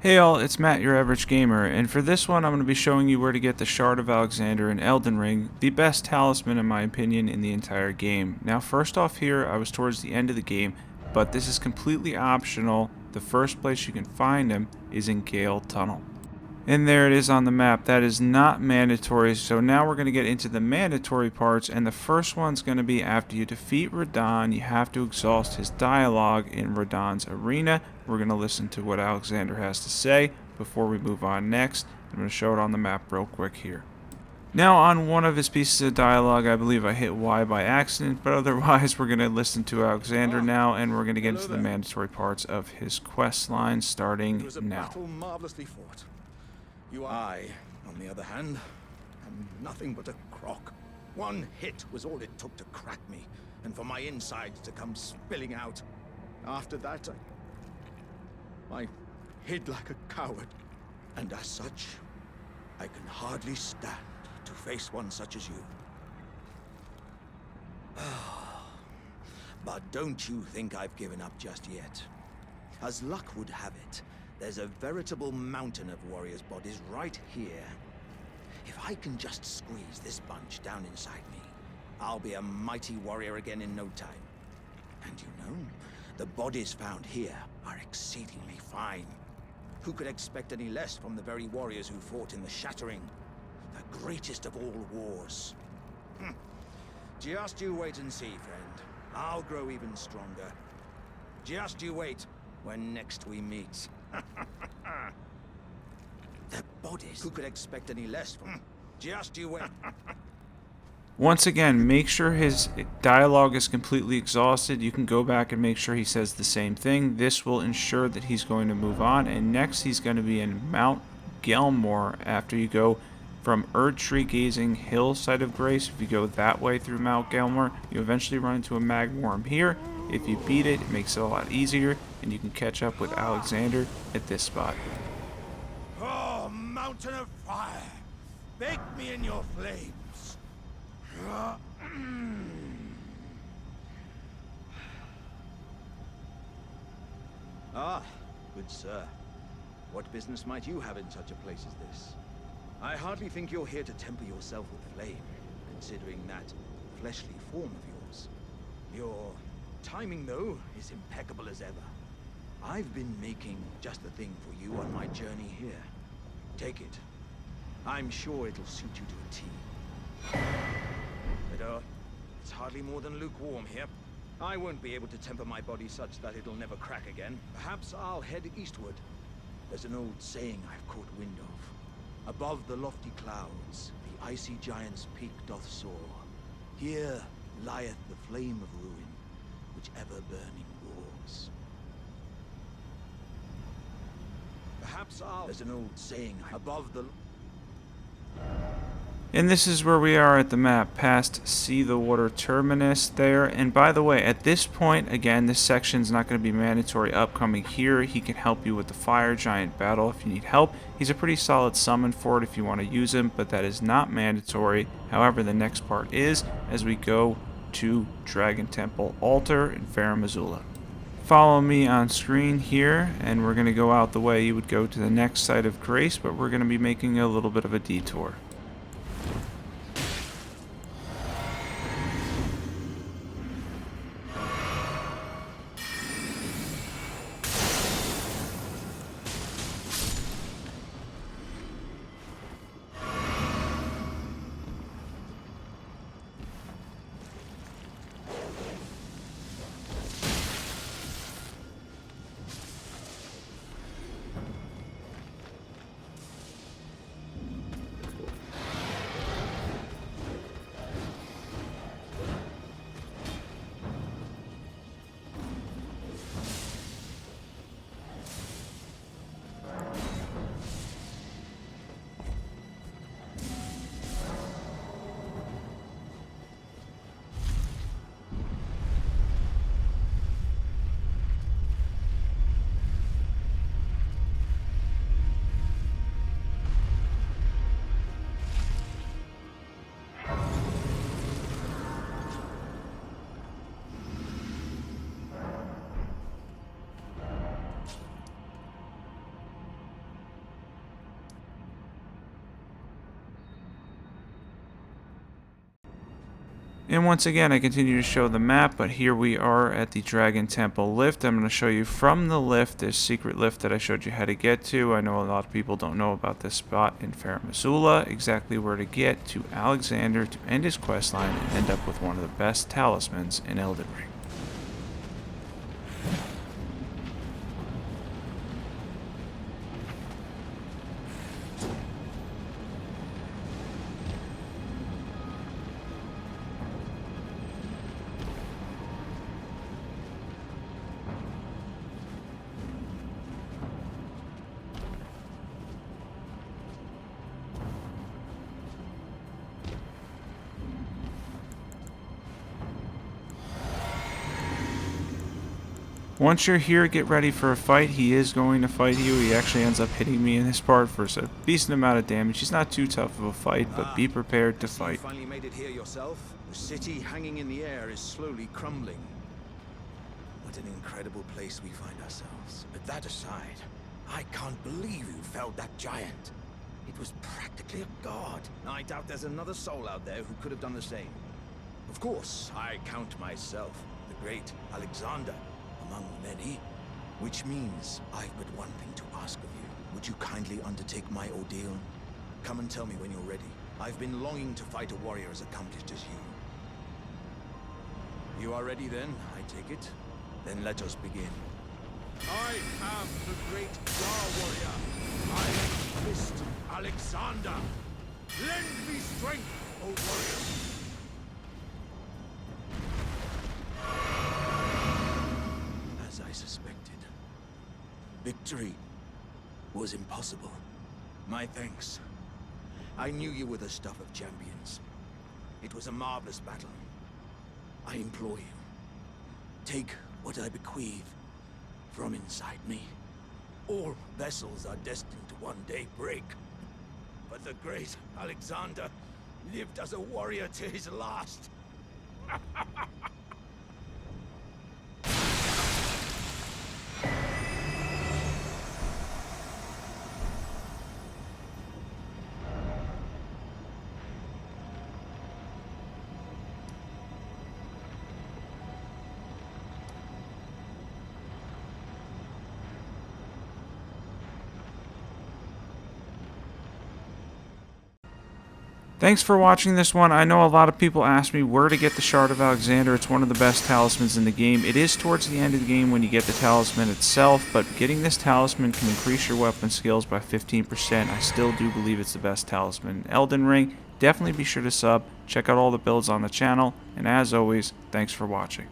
Hey all, it's Matt, your average gamer, and for this one I'm going to be showing you where to get the Shard of Alexander in Elden Ring, the best talisman in my opinion in the entire game. Now first off here, I was towards the end of the game, but this is completely optional. The first place you can find him is in Gaol Tunnel. And there it is on the map. That is not mandatory, so now we're going to get into the mandatory parts, and the first one's going to be after you defeat Radahn, you have to exhaust his dialogue in Radahn's arena. We're going to listen to what Alexander has to say before we move on next. I'm going to show it on the map real quick here. Now on one of his pieces of dialogue, I believe I hit Y by accident, but otherwise we're going to listen to Alexander now, and we're going to get into the mandatory parts of his quest line starting now. Battle marvelously fought. I, on the other hand, am nothing but a crock. One hit was all it took to crack me, and for my insides to come spilling out. After that, I hid like a coward, and as such, I can hardly stand to face one such as you. But don't you think I've given up just yet. As luck would have it, there's a veritable mountain of warriors' bodies right here. If I can just squeeze this bunch down inside me, I'll be a mighty warrior again in no time. And you know, the bodies found here are exceedingly fine. Who could expect any less from the very warriors who fought in the Shattering, the greatest of all wars? Just you wait and see, friend. I'll grow even stronger. Just you wait when next we meet. The bodies. Who could expect any less from? Just you wait. Once again, make sure his dialogue is completely exhausted. You can go back and make sure he says the same thing. This will ensure that he's going to move on. And next he's going to be in Mount Gelmir after you go from Erdtree Gazing Hill Site of Grace. If you go that way through Mount Gelmir, you eventually run into a magworm here. If you beat it, it makes it a lot easier, and you can catch up with Alexander at this spot. Oh, mountain of fire! Bake me in your flames! Ah, good sir. What business might you have in such a place as this? I hardly think you're here to temper yourself with flame, considering that fleshly form of yours. Your timing, though, is impeccable as ever. I've been making just the thing for you on my journey here. Take it. I'm sure it'll suit you to a T. But, it's hardly more than lukewarm here. I won't be able to temper my body such that it'll never crack again. Perhaps I'll head eastward. There's an old saying I've caught wind of. Above the lofty clouds, the icy giant's peak doth soar. Here lieth the flame of ruin, which ever-burning roars. Perhaps there's an old saying above the... And this is where we are at the map, past See the Water Terminus there. And by the way, at this point, again, this section's not going to be mandatory upcoming here. He can help you with the fire giant battle if you need help. He's a pretty solid summon for it if you want to use him, but that is not mandatory. However, the next part is as we go to Dragon Temple Altar in Farum, Azula. Follow me on screen here, and we're going to go out the way you would go to the next site of grace, but we're going to be making a little bit of a detour. And once again, I continue to show the map, but here we are at the Dragon Temple lift. I'm going to show you from the lift, this secret lift that I showed you how to get to. I know a lot of people don't know about this spot in Farum, Azula, exactly where to get to Alexander to end his questline and end up with one of the best talismans in Elden Ring. Once you're here, get ready for a fight. He is going to fight you. He actually ends up hitting me in this part for a decent amount of damage. He's not too tough of a fight, but be prepared to fight. You finally made it here yourself. The city hanging in the air is slowly crumbling. What an incredible place we find ourselves. But that aside, I can't believe you felled that giant. It was practically a god. I doubt there's another soul out there who could have done the same. Of course, I count myself the great Alexander among many, which means I've but one thing to ask of you. Would you kindly undertake my ordeal? Come and tell me when you're ready. I've been longing to fight a warrior as accomplished as you. You are ready then, I take it? Then let us begin. I am the great Gaol warrior. I am Fist Alexander. Lend me strength, O warrior. I suspected. Victory was impossible. My thanks. I knew you were the stuff of champions. It was a marvelous battle. I implore you, take what I bequeath from inside me. All vessels are destined to one day break. But the great Alexander lived as a warrior to his last. Thanks for watching this one. I know a lot of people ask me where to get the Shard of Alexander. It's one of the best talismans in the game. It is towards the end of the game when you get the talisman itself, but getting this talisman can increase your weapon skills by 15%. I still do believe it's the best talisman in Elden Ring. Definitely be sure to sub, check out all the builds on the channel, and as always, thanks for watching.